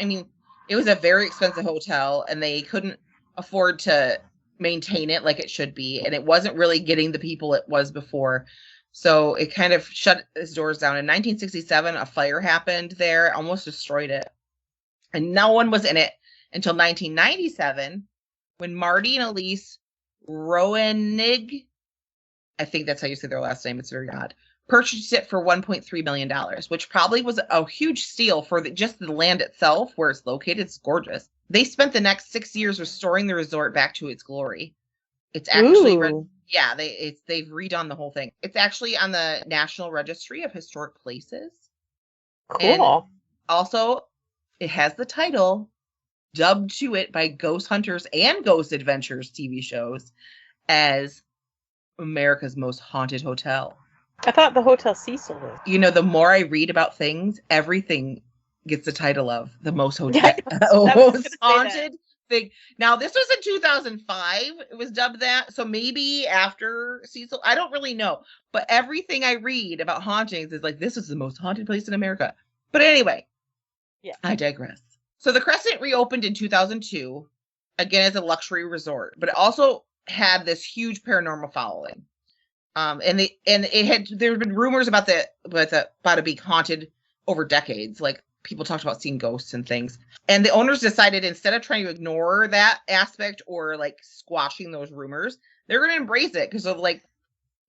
I mean, it was a very expensive hotel, and they couldn't afford to maintain it like it should be, and it wasn't really getting the people it was before. So it kind of shut its doors down. In 1967, a fire happened there, almost destroyed it. And no one was in it until 1997 when Marty and Elise Roenig, I think that's how you say their last name, it's very odd, purchased it for $1.3 million, which probably was a huge steal for just the land itself where it's located. It's gorgeous. They spent the next 6 years restoring the resort back to its glory. It's actually, they've redone the whole thing. It's actually on the National Registry of Historic Places. Cool. And also, it has the title dubbed to it by Ghost Hunters and Ghost Adventures TV shows as America's Most Haunted Hotel. I thought the Hotel Cecil was. You know, the more I read about things, everything gets the title of the most most haunted thing. Now, this was in 2005. It was dubbed that. So maybe after Cecil, I don't really know. But everything I read about hauntings is like, this is the most haunted place in America. But anyway, yeah, I digress. So the Crescent reopened in 2002, again as a luxury resort, but it also had this huge paranormal following. And there have been rumors about it being haunted over decades. Like, people talked about seeing ghosts and things. And the owners decided, instead of trying to ignore that aspect or like squashing those rumors, they're going to embrace it because of like,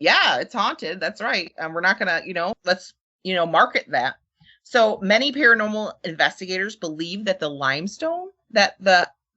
yeah, it's haunted. That's right. We're not going to, let's, market that. So many paranormal investigators believe that the limestone that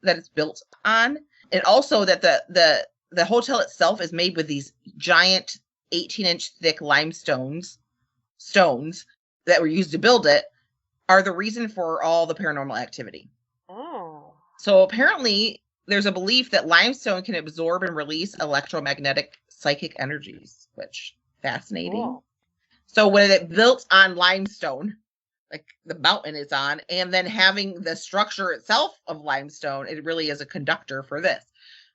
it's built on, and also that the hotel itself is made with these giant 18-inch thick stones that were used to build it, are the reason for all the paranormal activity. Oh. So apparently there's a belief that limestone can absorb and release electromagnetic psychic energies, which fascinating. Cool. So when it built on limestone, like the mountain is on, and then having the structure itself of limestone, it really is a conductor for this.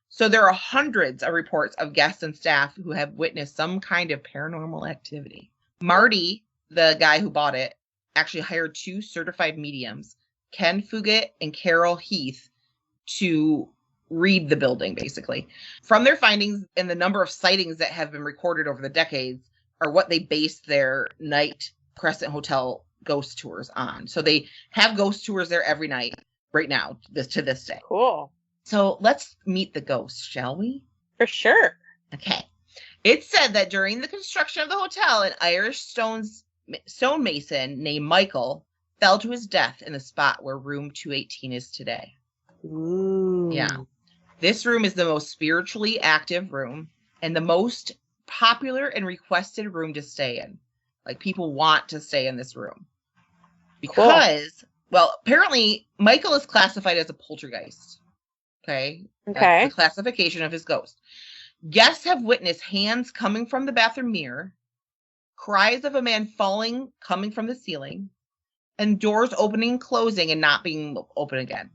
So there are hundreds of reports of guests and staff who have witnessed some kind of paranormal activity. Marty, the guy who bought it, actually hired 2 certified mediums, Ken Fugit and Carol Heath, to read the building, basically. From their findings and the number of sightings that have been recorded over the decades are what they based their night Crescent Hotel ghost tours on. So they have ghost tours there every night right now, to this day. Cool. So let's meet the ghosts, shall we? For sure. Okay. It's said that during the construction of the hotel, an Irish stonemason named Michael fell to his death in the spot where room 218 is today. Ooh. Yeah. This room is the most spiritually active room and the most popular and requested room to stay in. Like, people want to stay in this room. Because, well, apparently Michael is classified as a poltergeist. Okay. That's the classification of his ghost. Guests have witnessed hands coming from the bathroom mirror, cries of a man falling coming from the ceiling, and doors opening and closing and not being open again.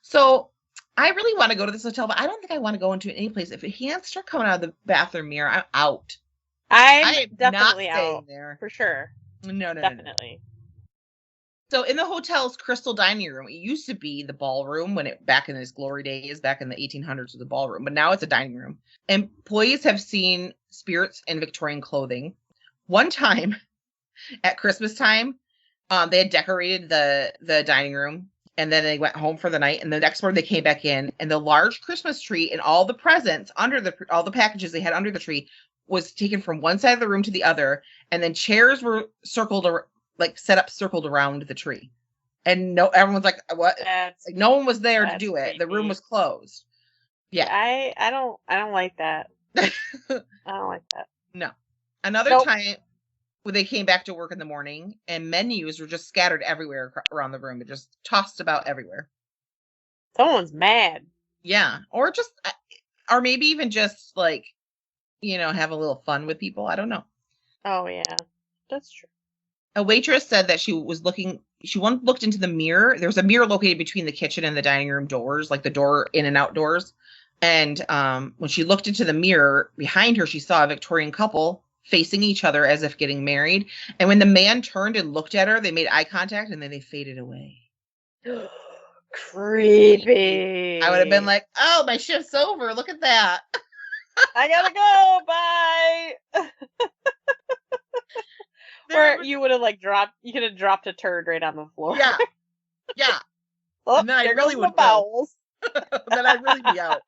So I really want to go to this hotel, but I don't think I want to go into any place. If hands start coming out of the bathroom mirror, I'm out. I'm definitely out there for sure. No, definitely. No. So in the hotel's crystal dining room, it used to be the ballroom back in its glory days, back in the 1800s, was the ballroom, but now it's a dining room. Employees have seen spirits in Victorian clothing. One time at Christmas time, they had decorated the dining room, and then they went home for the night. And the next morning they came back in, and the large Christmas tree and all the presents all the packages they had under the tree was taken from one side of the room to the other, and then chairs were circled around the tree, and everyone's like, what? Like, no one was there to do it. The room was closed. Yeah, I don't like that. I don't like that. No. Another time when they came back to work in the morning, and menus were just scattered everywhere around the room. It just tossed about everywhere. Someone's mad. Yeah, or maybe even just like, have a little fun with people. I don't know. Oh yeah, that's true. A waitress said that she once looked into the mirror. There was a mirror located between the kitchen and the dining room doors, like the door in and out doors. And when she looked into the mirror behind her, she saw a Victorian couple facing each other as if getting married. And when the man turned and looked at her, they made eye contact and then they faded away. Creepy. I would have been like, oh, my shift's over. Look at that. I gotta go. Bye. Or you would have like dropped. You could have dropped a turd right on the floor. Yeah. Yeah. Oh, and then I really would bowels. Then I'd really be out.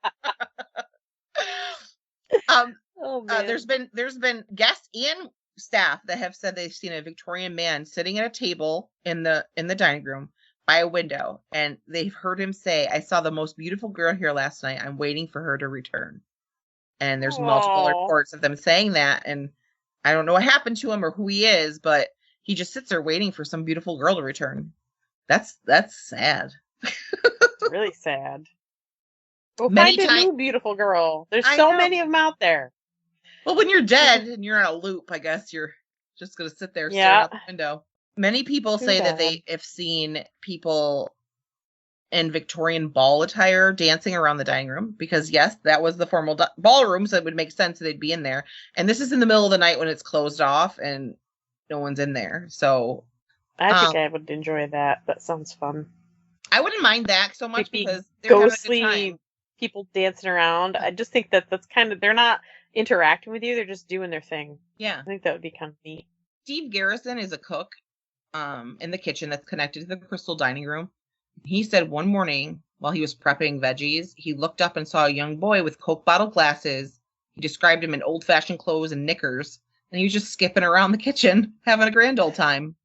Oh man. There's been guests and staff that have said they've seen a Victorian man sitting at a table in the dining room by a window, and they've heard him say, "I saw the most beautiful girl here last night. I'm waiting for her to return." And there's multiple reports of them saying that, and I don't know what happened to him or who he is, but he just sits there waiting for some beautiful girl to return. That's sad. It's really sad. Well, find a new beautiful girl. There's so many of them out there. Well, when you're dead and you're on a loop, I guess you're just going to sit there staring out the window. Many people say that they have seen people in Victorian ball attire dancing around the dining room because, yes, that was the formal ballroom, so it would make sense they'd be in there. And this is in the middle of the night when it's closed off and no one's in there. So I think I would enjoy that. That sounds fun. I wouldn't mind that so much because they're ghostly having a good time. People dancing around. I just think that's kind of, they're not interacting with you, they're just doing their thing. Yeah. I think that would be kind of neat. Steve Garrison is a cook in the kitchen that's connected to the crystal dining room. He said one morning while he was prepping veggies, he looked up and saw a young boy with Coke bottle glasses. He described him in old-fashioned clothes and knickers, and he was just skipping around the kitchen, having a grand old time.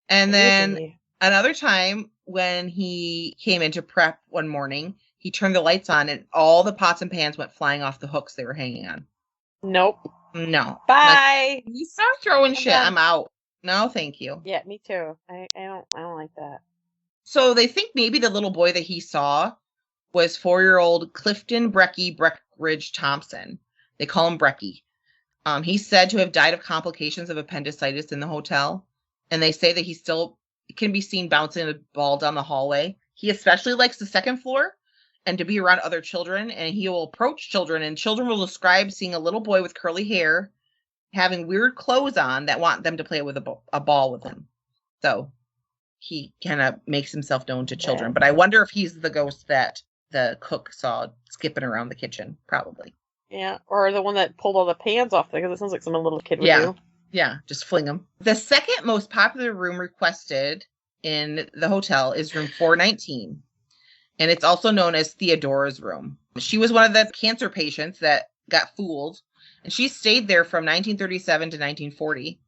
And then another time when he came in to prep one morning, he turned the lights on and all the pots and pans went flying off the hooks they were hanging on. Nope. No. Bye. Like, you start throwing shit. I'm out. No, thank you. Yeah, me too. I don't like that. So they think maybe the little boy that he saw was 4-year-old Clifton Breckridge Thompson. They call him Brecky. He's said to have died of complications of appendicitis in the hotel. And they say that he still can be seen bouncing a ball down the hallway. He especially likes the second floor and to be around other children. And he will approach children, and children will describe seeing a little boy with curly hair having weird clothes on that want them to play with a ball with him. So he kind of makes himself known to children. But I wonder if he's the ghost that the cook saw skipping around the kitchen. Probably. Yeah, or the one that pulled all the pans off there, because it sounds like some little kid would do. Yeah, just fling them. The second most popular room requested in the hotel is room 419. And it's also known as Theodora's room. She was one of the cancer patients that got fooled. And she stayed there from 1937 to 1940.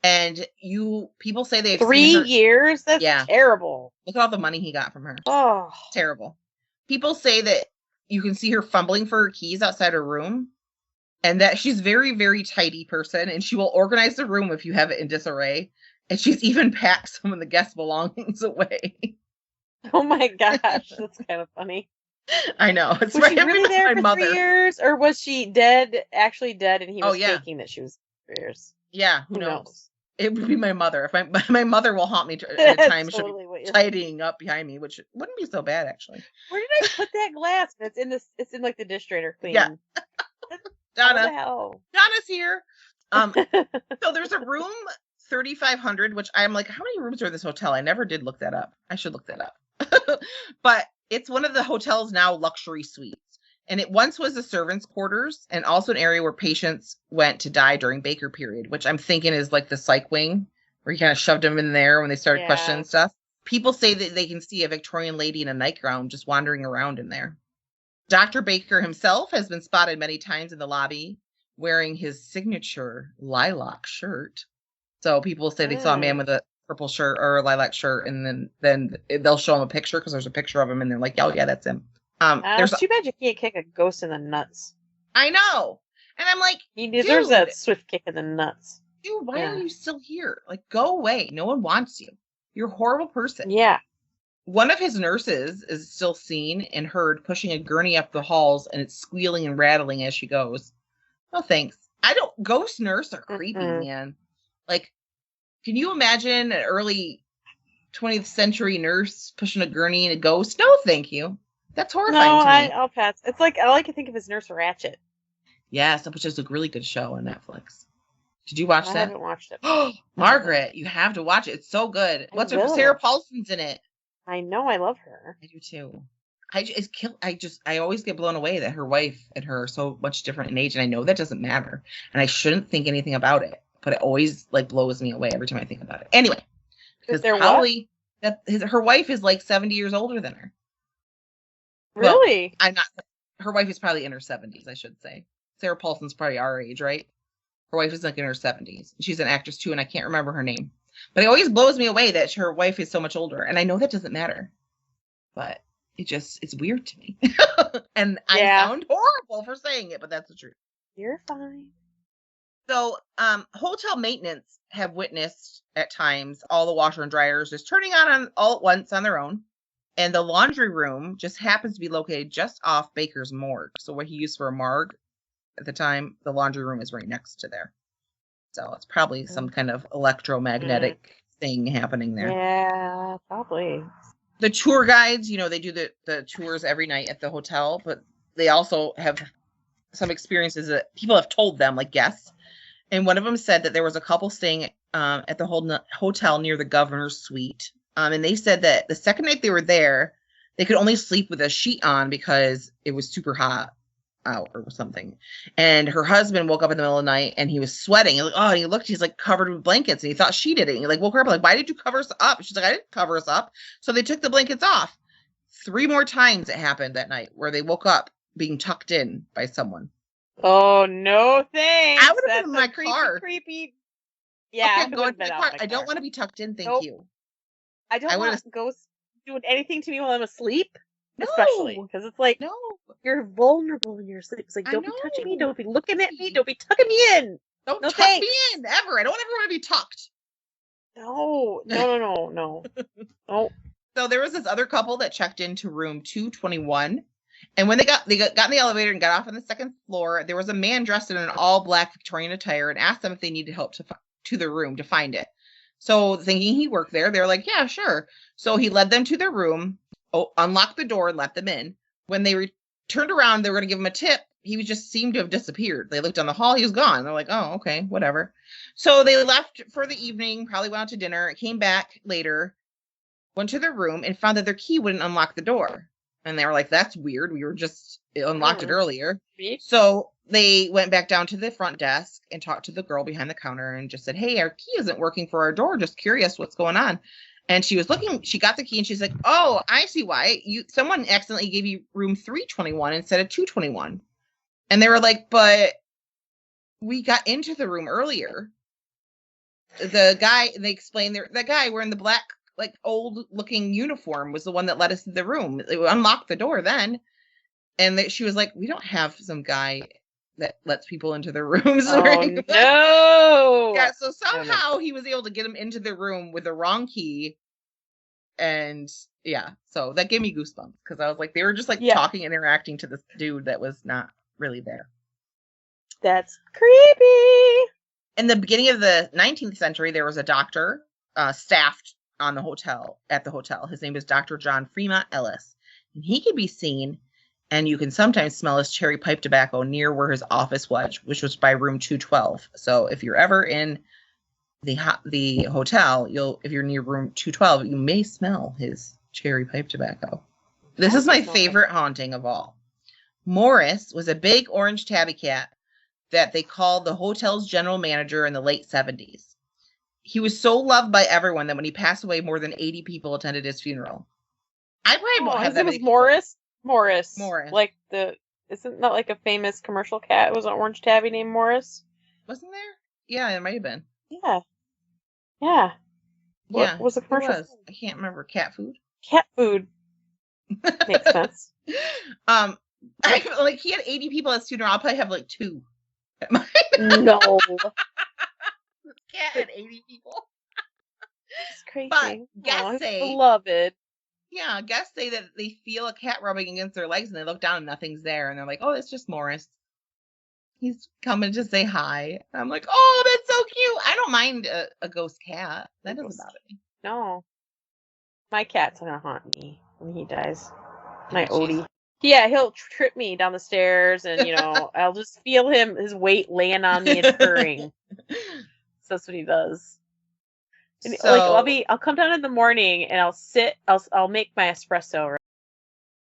And people say they've 3 seen her. years? That's terrible. Look at all the money he got from her. Oh. Terrible. People say that you can see her fumbling for her keys outside her room. And that she's very, very tidy person. And she will organize the room if you have it in disarray. And she's even packed some of the guest belongings away. Oh my gosh. That's kind of funny. I know. It's was she really there for 3 years? Or was she actually dead, and he was faking that she was 3 years? Yeah, who knows? It would be my mother. If my mother will haunt me at a time. She'll be tidying up behind me, which wouldn't be so bad, actually. Where did I put that glass? It's in like the dish drainer clean. Yeah. Donna. What the hell? Donna's here. So there's a room 3500, which I'm like, how many rooms are in this hotel? I never did look that up. I should look that up. But it's one of the hotel's now luxury suites. And it once was the servants' quarters and also an area where patients went to die during Baker period, which I'm thinking is like the psych wing, where he kind of shoved them in there when they started questioning stuff. People say that they can see a Victorian lady in a nightgown just wandering around in there. Dr. Baker himself has been spotted many times in the lobby wearing his signature lilac shirt. So people say they saw a man with a purple shirt or a lilac shirt, and then they'll show him a picture because there's a picture of him, and they're like, oh, yeah, that's him. It's too bad you can't kick a ghost in the nuts. I know. And I'm like, he deserves that swift kick in the nuts. Dude, why are you still here? Like, go away. No one wants you. You're a horrible person. Yeah. One of his nurses is still seen and heard pushing a gurney up the halls, and it's squealing and rattling as she goes. No, thanks. Ghost nurse are creepy, man. Like, can you imagine an early 20th century nurse pushing a gurney and a ghost? No, thank you. That's horrifying to me. I'll pass. It's like, I like to think of as Nurse Ratched. Yes, which is a really good show on Netflix. Did you watch that? I haven't watched it. Margaret, you have to watch it. It's so good. Sarah Paulson's in it. I know, I love her. I do too. I always get blown away that her wife and her are so much different in age, and I know that doesn't matter, and I shouldn't think anything about it, but it always like blows me away every time I think about it. Anyway, because probably her wife is like 70 years older than her. Really? Well, I'm not. Her wife is probably in her 70s, I should say. Sarah Paulson's probably our age, right? Her wife is like in her 70s. She's an actress too, and I can't remember her name. But it always blows me away that her wife is so much older, and I know that doesn't matter, but it's weird to me. And I sound horrible for saying it, but that's the truth. You're fine. So, hotel maintenance have witnessed at times all the washer and dryers just turning on all at once on their own. And the laundry room just happens to be located just off Baker's morgue. So what he used for a morgue at the time, the laundry room is right next to there. So it's probably some kind of electromagnetic thing happening there. Yeah, probably. The tour guides, they do the tours every night at the hotel, but they also have some experiences that people have told them, like guests. And one of them said that there was a couple staying at the hotel near the governor's suite. And they said that the second night they were there, they could only sleep with a sheet on because it was super hot out or something. And her husband woke up in the middle of the night and he was sweating. And he's like covered with blankets, and he thought she did it. And he like woke her up like, why did you cover us up? She's like, I didn't cover us up. So they took the blankets off. 3 more times it happened that night where they woke up being tucked in by someone. Oh, no thanks. I would have been in my car. Creepy. Yeah, okay, go in my car. I don't want to be tucked in. Thank you. I don't want ghosts doing anything to me while I'm asleep. No. Especially because it's like, no, you're vulnerable in your sleep. It's like, don't be touching me. Don't be looking at me. Don't be tucking me in. Don't tuck me in ever. I don't ever want to be tucked. No. Oh. So there was this other couple that checked into room 221. And when they got in the elevator and got off on the second floor, there was a man dressed in an all black Victorian attire and asked them if they needed help to the room to find it. So thinking he worked there, they're like, yeah, sure. So he led them to their room, unlocked the door and let them in. When they turned around, they were going to give him a tip. He just seemed to have disappeared. They looked down the hall. He was gone. They're like, oh, okay, whatever. So they left for the evening, probably went out to dinner, came back later, went to their room and found that their key wouldn't unlock the door. And they were like, that's weird. We were just unlocked it earlier. So they went back down to the front desk and talked to the girl behind the counter and just said, hey, our key isn't working for our door. Just curious what's going on. And she was looking, she got the key and she's like, oh, I see why. Someone accidentally gave you room 321 instead of 221. And they were like, but we got into the room earlier. The guy, they explained, the guy wearing the black, like old looking uniform was the one that led us to the room. It unlocked the door then. And she was like, we don't have some guy that lets people into their rooms. Oh, no. Yeah, so somehow he was able to get him into the room with the wrong key. And yeah, so that gave me goosebumps because I was like, they were just like talking and interacting to this dude that was not really there. That's creepy. In the beginning of the 19th century, there was a doctor staffed at the hotel. His name is Dr. John Fremont Ellis. And he could be seen, and you can sometimes smell his cherry pipe tobacco near where his office was, which was by room 212. So if you're ever in the hotel, if you're near room 212, you may smell his cherry pipe tobacco. This is my favorite haunting of all. Morris was a big orange tabby cat that they called the hotel's general manager in the late 70s. He was so loved by everyone that when he passed away, more than 80 people attended his funeral. I probably won't have that many people. Morris. Like isn't that like a famous commercial cat? It was an orange tabby named Morris. Wasn't there? Yeah, it might have been. Yeah. What was the commercial? I can't remember. Cat food? Cat food. Makes sense. He had 80 people at his funeral. I'll probably have like 2 at mine. No. Cat had 80 people. It's crazy. But guests say, beloved. Yeah, guests say that they feel a cat rubbing against their legs and they look down and nothing's there. And they're like, oh, it's just Morris. He's coming to say hi. I'm like, oh, that's so cute. I don't mind a ghost cat. That doesn't bother me. No. My cat's going to haunt me when he dies. My Odie. Yeah, he'll trip me down the stairs and, I'll just feel his weight laying on me and purring. So that's what he does. So, like I'll come down in the morning and I'll make my espresso,